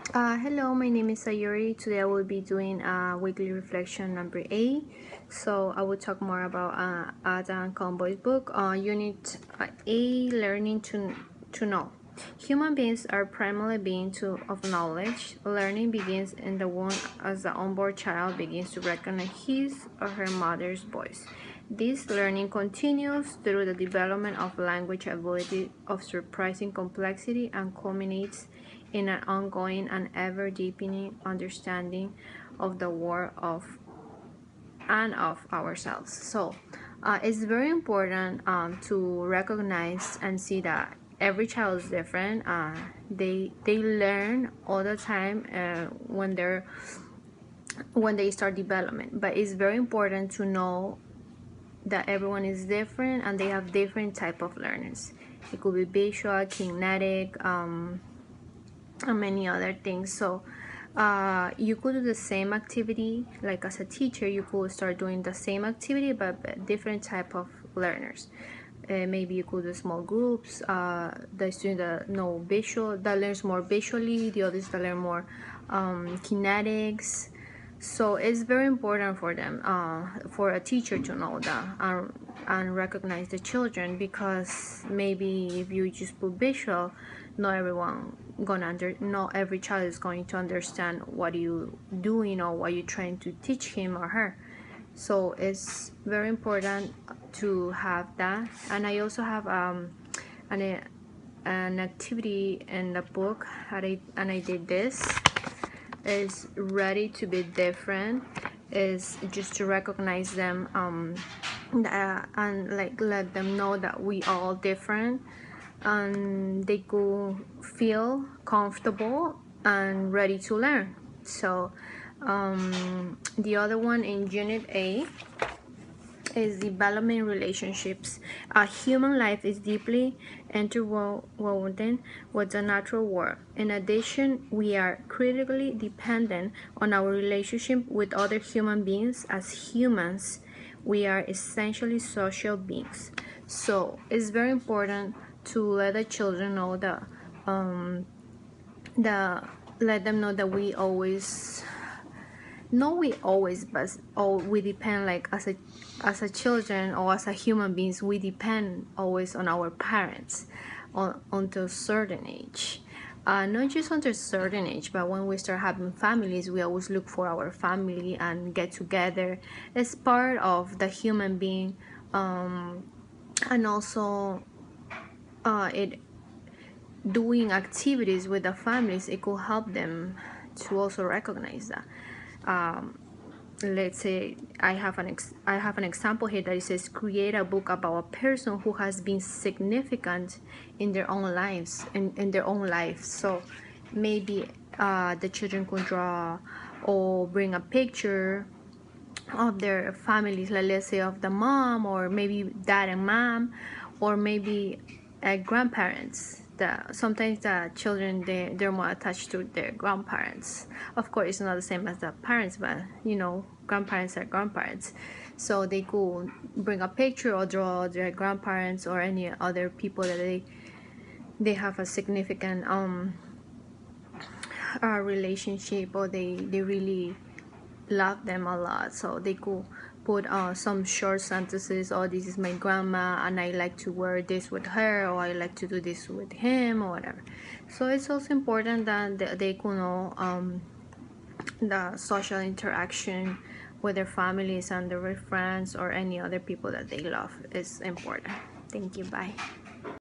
Hello, my name is Sayuri. Today I will be doing weekly reflection number 8. So I will talk more about Adam Conboy's book, Unit A, Learning to Know. Human beings are primarily beings of knowledge. Learning begins in the womb as the unborn child begins to recognize his or her mother's voice. This learning continues through the development of language ability of surprising complexity and culminates in an ongoing and ever-deepening understanding of the world of ourselves. So it's very important to recognize and see that every child is different. They learn all the time when they start development, but it's very important to know that everyone is different and they have different type of learners. It could be visual, kinetic, and many other things. So you could do the same activity, like as a teacher you could start doing the same activity but different type of learners. Maybe you could do small groups, the student that know visual, that learns more visually, the others that learn more kinetics. So it's very important for them, for a teacher to know that and recognize the children, because maybe if you just put visual, not every child is going to understand what you doing or what you're trying to teach him or her. So it's very important to have that. And I also have an activity in the book, and I did this. Is ready to be different, is just to recognize them and like let them know that we all different, and they could feel comfortable and ready to learn. So the other one in Unit A is development relationships. Human life is deeply interwoven with the natural world. In addition, we are critically dependent on our relationship with other human beings. As humans, we are essentially social beings. So it's very important to let the children know that let them know that we always, no, we always, but we depend, like as a children or as a human beings, we depend always on our parents until a certain age. Not just until a certain age, but when we start having families, we always look for our family and get together. It's part of the human being, and also it doing activities with the families, it could help them to also recognize that. Let's say I have an example here that it says create a book about a person who has been significant in their own lives, in their own life. So maybe the children could draw or bring a picture of their families, like let's say of the mom, or maybe dad and mom, or maybe grandparents. Sometimes the children, they're more attached to their grandparents. Of course, it's not the same as the parents, but grandparents are grandparents. So they could bring a picture or draw their grandparents or any other people that they have a significant relationship, or they really love them a lot. So they could put some short sentences, oh, this is my grandma and I like to wear this with her, or I like to do this with him, or whatever. So it's also important that they could know the social interaction with their families and their friends or any other people that they love is important. Thank you. Bye.